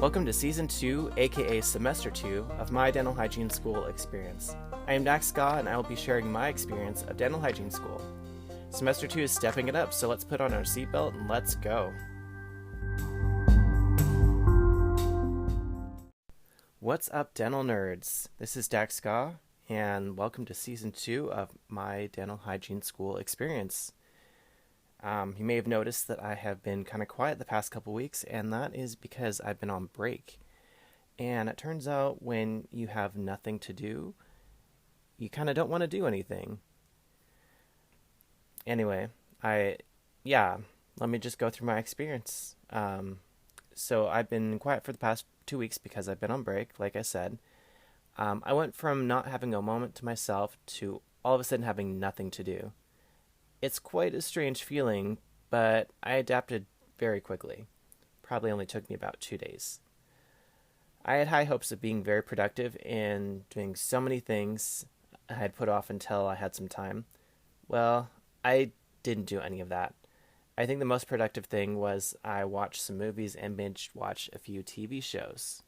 Welcome to Season 2, aka Semester 2, of my dental hygiene school experience. I am Dax Scott, and I will be sharing my experience of dental hygiene school. Semester 2 is stepping it up, so let's put on our seatbelt and let's go. What's up, dental nerds? This is Dax Scott, and welcome to Season 2 of my dental hygiene school experience. You may have noticed that I have been kind of quiet the past couple weeks, and that is because I've been on break. And it turns out when you have nothing to do, you kind of don't want to do anything. Anyway, let me just go through my experience. So I've been quiet for the past 2 weeks because I've been on break, like I said. I went from not having a moment to myself to all of a sudden having nothing to do. It's quite a strange feeling, but I adapted very quickly. Probably only took me about 2 days. I had high hopes of being very productive and doing so many things I had put off until I had some time. Well, I didn't do any of that. I think the most productive thing was I watched some movies and binge-watched a few TV shows.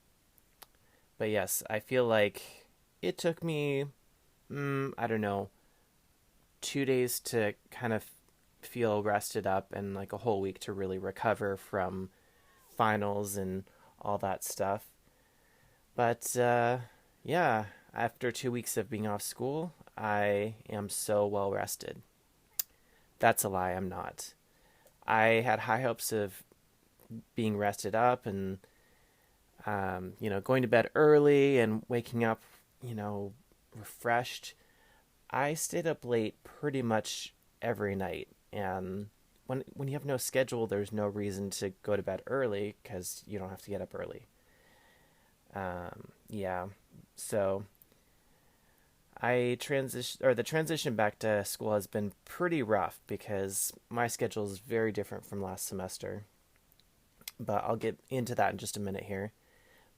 But yes, I feel like it took me, 2 days to kind of feel rested up and like a whole week to really recover from finals and all that stuff. But after 2 weeks of being off school, I am so well rested. That's a lie, I'm not. I had high hopes of being rested up and, going to bed early and waking up, refreshed. I stayed up late pretty much every night, and when you have no schedule, there's no reason to go to bed early because you don't have to get up early. So the transition back to school has been pretty rough because my schedule is very different from last semester. But I'll get into that in just a minute here.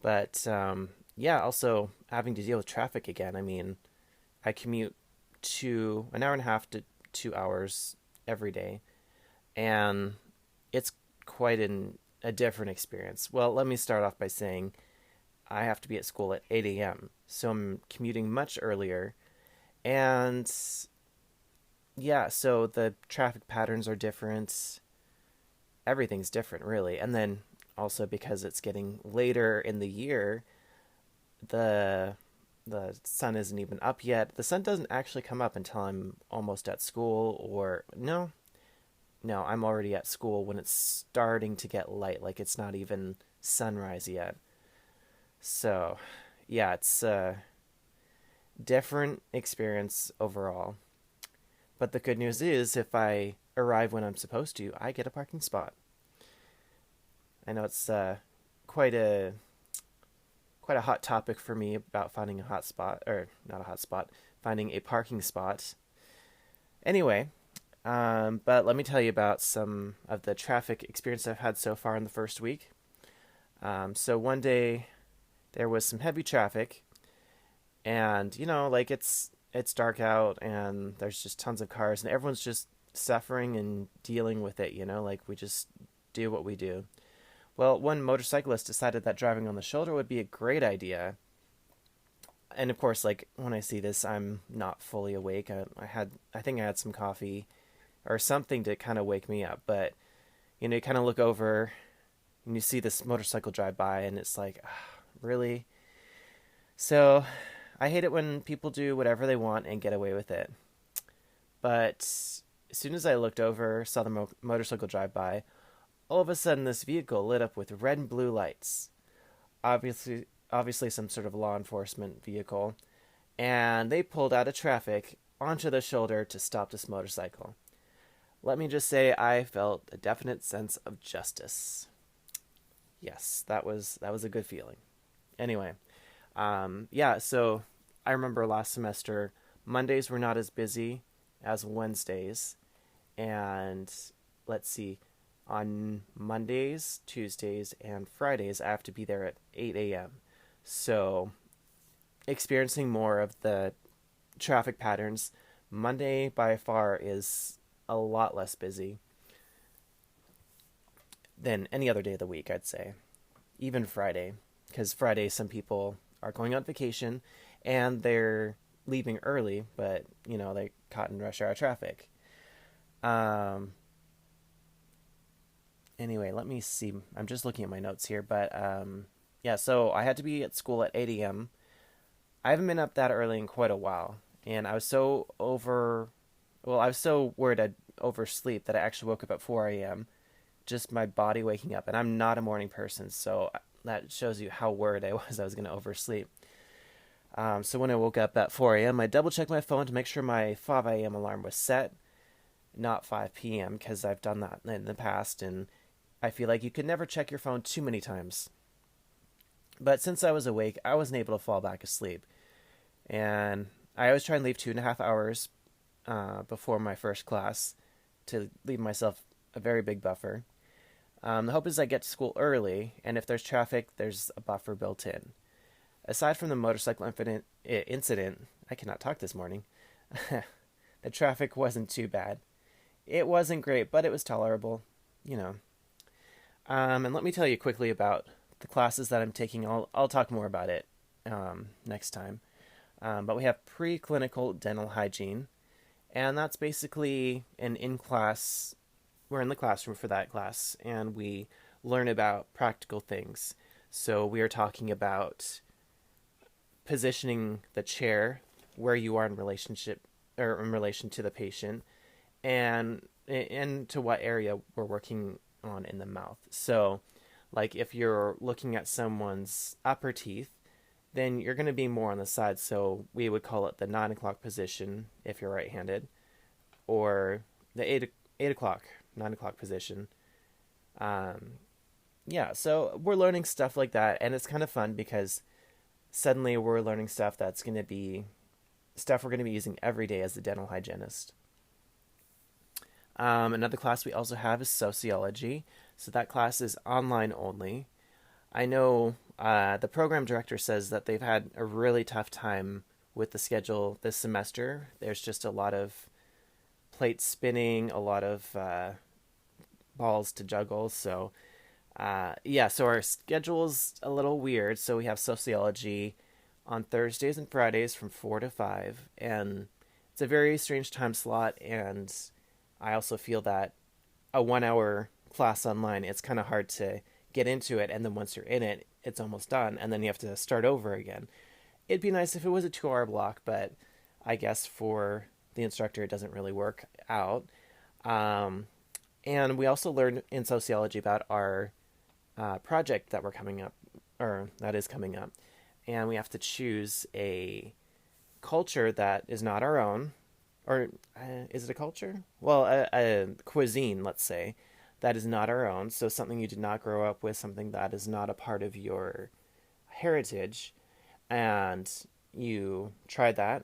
But also having to deal with traffic again. I mean, I commute an hour and a half to 2 hours every day, and it's quite a different experience. Well, let me start off by saying I have to be at school at 8 a.m., so I'm commuting much earlier, and so the traffic patterns are different. Everything's different, really. And then also because it's getting later in the year, the sun isn't even up yet. The sun doesn't actually come up until I'm almost at school, or no, I'm already at school when it's starting to get light, like it's not even sunrise yet. So, yeah, it's a different experience overall. But the good news is, if I arrive when I'm supposed to, I get a parking spot. I know it's quite a hot topic for me about finding finding a parking spot. Anyway, but let me tell you about some of the traffic experience I've had so far in the first week. So one day there was some heavy traffic, and it's dark out and there's just tons of cars and everyone's just suffering and dealing with it, we just do what we do. Well, one motorcyclist decided that driving on the shoulder would be a great idea. And of course, when I see this, I'm not fully awake. I think I had some coffee or something to kind of wake me up. But, you kind of look over and you see this motorcycle drive by and it's like, really? So I hate it when people do whatever they want and get away with it. But as soon as I looked over, saw the motorcycle drive by, all of a sudden this vehicle lit up with red and blue lights. Obviously some sort of law enforcement vehicle. And they pulled out of traffic onto the shoulder to stop this motorcycle. Let me just say I felt a definite sense of justice. Yes, that was a good feeling. Anyway, so I remember last semester, Mondays were not as busy as Wednesdays. And let's see, on Mondays, Tuesdays, and Fridays, I have to be there at 8 a.m. So, experiencing more of the traffic patterns, Monday by far is a lot less busy than any other day of the week, I'd say. even Friday, because Friday some people are going on vacation and they're leaving early, but they caught in rush hour traffic. Um, anyway, let me see. I'm just looking at my notes here, but yeah. So I had to be at school at 8 a.m. I haven't been up that early in quite a while, and I was so worried I'd oversleep that I actually woke up at 4 a.m. Just my body waking up, and I'm not a morning person, so that shows you how worried I was going to oversleep. So when I woke up at 4 a.m., I double checked my phone to make sure my 5 a.m. alarm was set, not 5 p.m., because I've done that in the past, and I feel like you can never check your phone too many times. But since I was awake, I wasn't able to fall back asleep. And I always try and leave 2.5 hours before my first class to leave myself a very big buffer. The hope is I get to school early, and if there's traffic, there's a buffer built in. Aside from the motorcycle incident, I cannot talk this morning. The traffic wasn't too bad. It wasn't great, but it was tolerable, you know. And let me tell you quickly about the classes that I'm taking. I'll talk more about it next time. But we have preclinical dental hygiene, and that's basically an in-class. We're in the classroom for that class, and we learn about practical things. So we are talking about positioning the chair where you are in relationship or in relation to the patient, and to what area we're working on in the mouth. So, like if you're looking at someone's upper teeth, then you're going to be more on the side. So we would call it the 9 o'clock position if you're right-handed, or the 8 o'clock, 9 o'clock position. Yeah, so we're learning stuff like that, and it's kind of fun because suddenly we're learning stuff that's going to be stuff we're going to be using every day as a dental hygienist. Another class we also have is sociology. So that class is online only. I know the program director says that they've had a really tough time with the schedule this semester. There's just a lot of plates spinning, a lot of balls to juggle. So, yeah, so our schedule's a little weird. So we have sociology on Thursdays and Fridays from 4 to 5. And it's a very strange time slot. And I also feel that a 1 hour class online, it's kind of hard to get into it, and then once you're in it, it's almost done, and then you have to start over again. It'd be nice if it was a 2 hour block, but I guess for the instructor, it doesn't really work out. Um, and we also learned in sociology about our project that we're coming up, or that is coming up, and we have to choose a culture that is not our own, or is it a culture? Well, a cuisine, let's say, that is not our own. So something you did not grow up with, something that is not a part of your heritage, and you try that.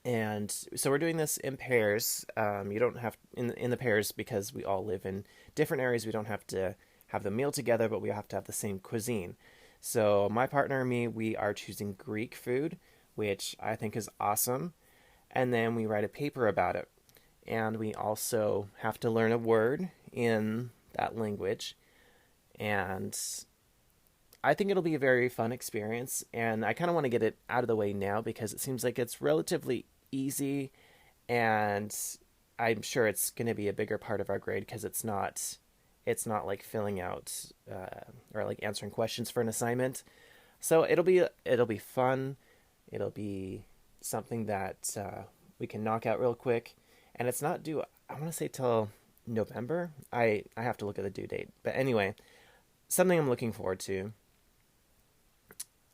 And so we're doing this in pairs. You don't have in the pairs because we all live in different areas. We don't have to have the meal together, but we have to have the same cuisine. So my partner and me, we are choosing Greek food, which I think is awesome. And then we write a paper about it. And we also have to learn a word in that language. And I think it'll be a very fun experience. And I kind of want to get it out of the way now because it seems like it's relatively easy. And I'm sure it's going to be a bigger part of our grade because it's not like filling out or like answering questions for an assignment. So it'll be fun. It'll be something that we can knock out real quick, and it's not due. I want to say till November. I have to look at the due date, but anyway, something I'm looking forward to.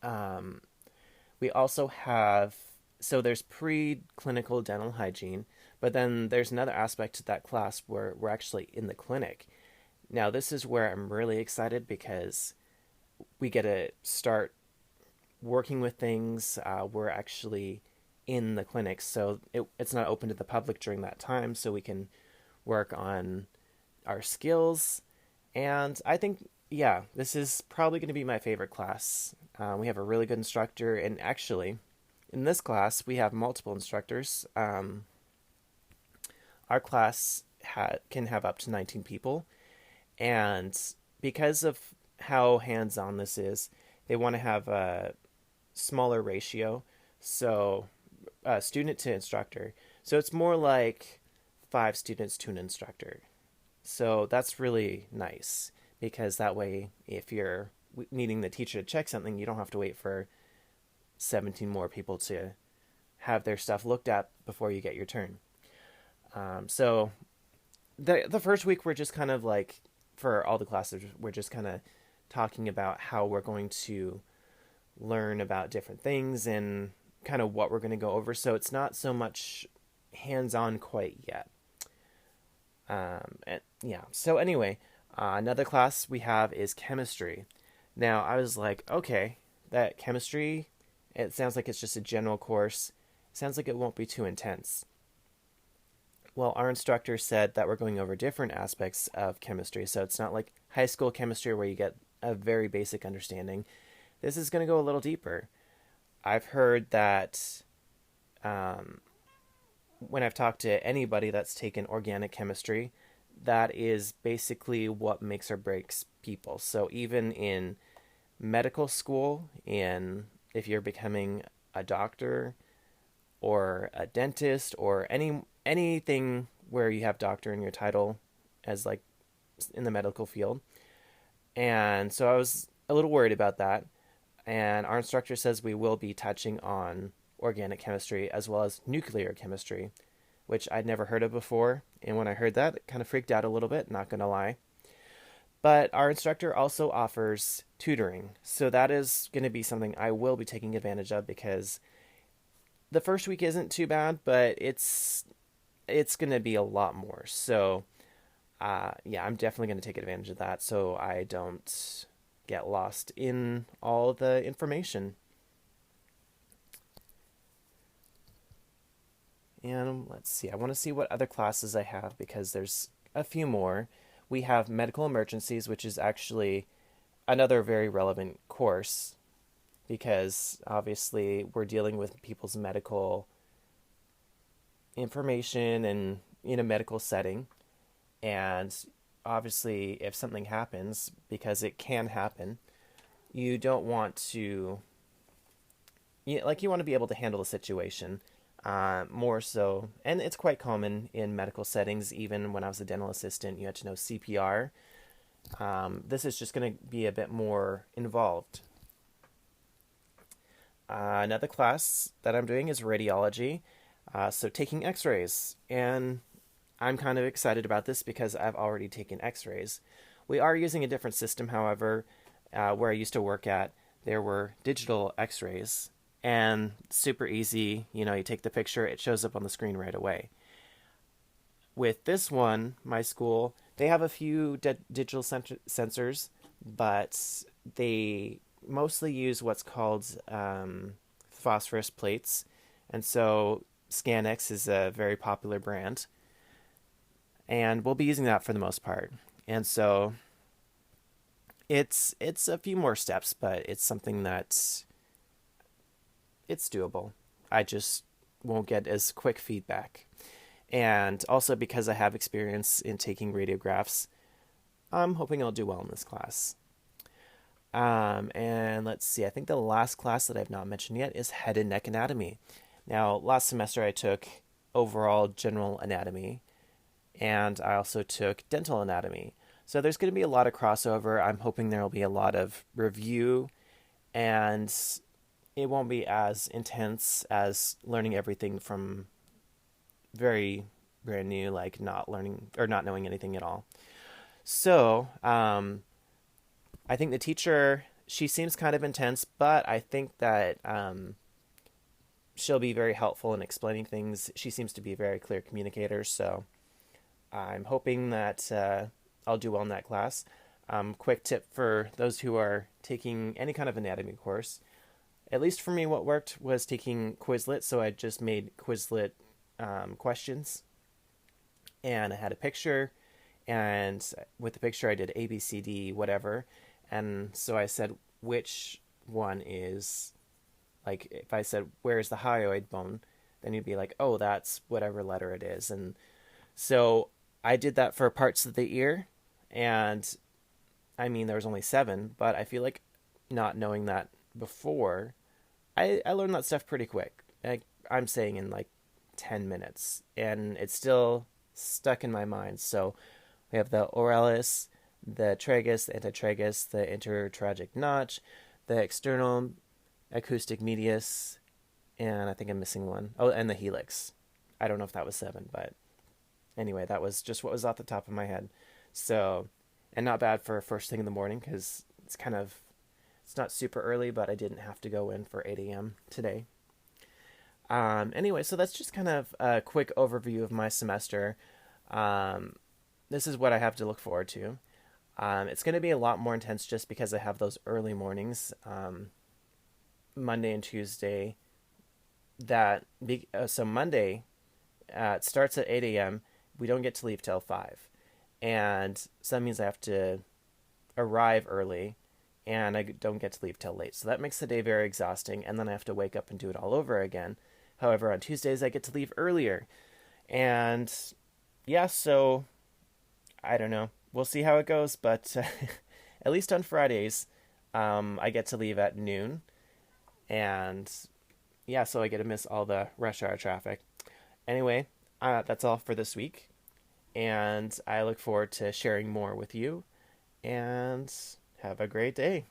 Um, we also have there's pre-clinical dental hygiene, but then there's another aspect to that class where we're actually in the clinic. Now this is where I'm really excited because we get to start working with things. We're actually in the clinic, so it's not open to the public during that time, so we can work on our skills. And I think, yeah, this is probably going to be my favorite class. We have a really good instructor, and actually, in this class, we have multiple instructors. Our class can have up to 19 people, and because of how hands-on this is. They want to have a smaller ratio, so student to instructor. So it's more like 5 students to an instructor. So that's really nice because that way, if you're needing the teacher to check something, you don't have to wait for 17 more people to have their stuff looked at before you get your turn. So the first week we're just kind of like, for all the classes, we're just kind of talking about how we're going to learn about different things and kind of what we're going to go over. So it's not so much hands-on quite yet. And yeah. So anyway, another class we have is chemistry. Now I was like, okay, that chemistry, it sounds like it's just a general course. It sounds like it won't be too intense. Well, our instructor said that we're going over different aspects of chemistry. So it's not like high school chemistry where you get a very basic understanding. This is going to go a little deeper. I've heard that when I've talked to anybody that's taken organic chemistry, that is basically what makes or breaks people. So even in medical school, in if you're becoming a doctor or a dentist or anything where you have doctor in your title as like in the medical field. And so I was a little worried about that. And our instructor says we will be touching on organic chemistry as well as nuclear chemistry, which I'd never heard of before. And when I heard that, it kind of freaked out a little bit, not going to lie. But our instructor also offers tutoring. So that is going to be something I will be taking advantage of because the first week isn't too bad, but it's going to be a lot more. So yeah, I'm definitely going to take advantage of that so I don't get lost in all the information. And let's see, I want to see what other classes I have because there's a few more. We have medical emergencies, which is actually another very relevant course because obviously we're dealing with people's medical information and in a medical setting. And obviously, if something happens, because it can happen, you don't want to, you want to be able to handle the situation more so. And it's quite common in medical settings. Even when I was a dental assistant, you had to know CPR. This is just going to be a bit more involved. Another class that I'm doing is radiology. So taking x-rays. And I'm kind of excited about this because I've already taken x-rays. We are using a different system, however. Where I used to work at, there were digital x-rays. And super easy, you take the picture, it shows up on the screen right away. With this one, my school, they have a few digital sensors, but they mostly use what's called phosphorus plates. And so ScanX is a very popular brand. And we'll be using that for the most part. And so it's a few more steps, but it's something that's it's doable. I just won't get as quick feedback. And also because I have experience in taking radiographs, I'm hoping I'll do well in this class. And let's see, I think the last class that I've not mentioned yet is head and neck anatomy. Now, last semester I took overall general anatomy, and I also took dental anatomy. So there's going to be a lot of crossover. I'm hoping there will be a lot of review, and it won't be as intense as learning everything from very brand new, like not learning or not knowing anything at all. So, I think the teacher, she seems kind of intense, but I think that she'll be very helpful in explaining things. She seems to be a very clear communicator, so I'm hoping that I'll do well in that class. Quick tip for those who are taking any kind of anatomy course. At least for me, what worked was taking Quizlet, so I just made Quizlet questions. And I had a picture, and with the picture I did A, B, C, D, whatever. And so I said, which one is, like, if I said, where's the hyoid bone? Then you'd be like, oh, that's whatever letter it is. And so I did that for parts of the ear, and I mean, there was only 7, but I feel like not knowing that before, I learned that stuff pretty quick. I'm saying in like 10 minutes, and it's still stuck in my mind. So we have the oralis, the tragus, the antitragus, the intertragic notch, the external acoustic medius, and I think I'm missing one. Oh, and the helix. I don't know if that was 7, but anyway, that was just what was off the top of my head. So, and not bad for first thing in the morning because it's not super early, but I didn't have to go in for 8 a.m. today. Anyway, so that's just kind of a quick overview of my semester. This is what I have to look forward to. It's going to be a lot more intense just because I have those early mornings, Monday and Tuesday. So Monday, it starts at 8 a.m. We don't get to leave till 5. And so that means I have to arrive early, and I don't get to leave till late. So that makes the day very exhausting, and then I have to wake up and do it all over again. However, on Tuesdays, I get to leave earlier. And yeah, so I don't know. We'll see how it goes, but at least on Fridays, I get to leave at noon. And yeah, so I get to miss all the rush hour traffic. Anyway, that's all for this week. And I look forward to sharing more with you. And have a great day.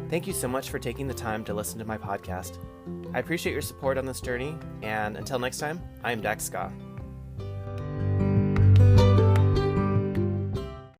Thank you so much for taking the time to listen to my podcast. I appreciate your support on this journey, and until next time, I am Dax Ska.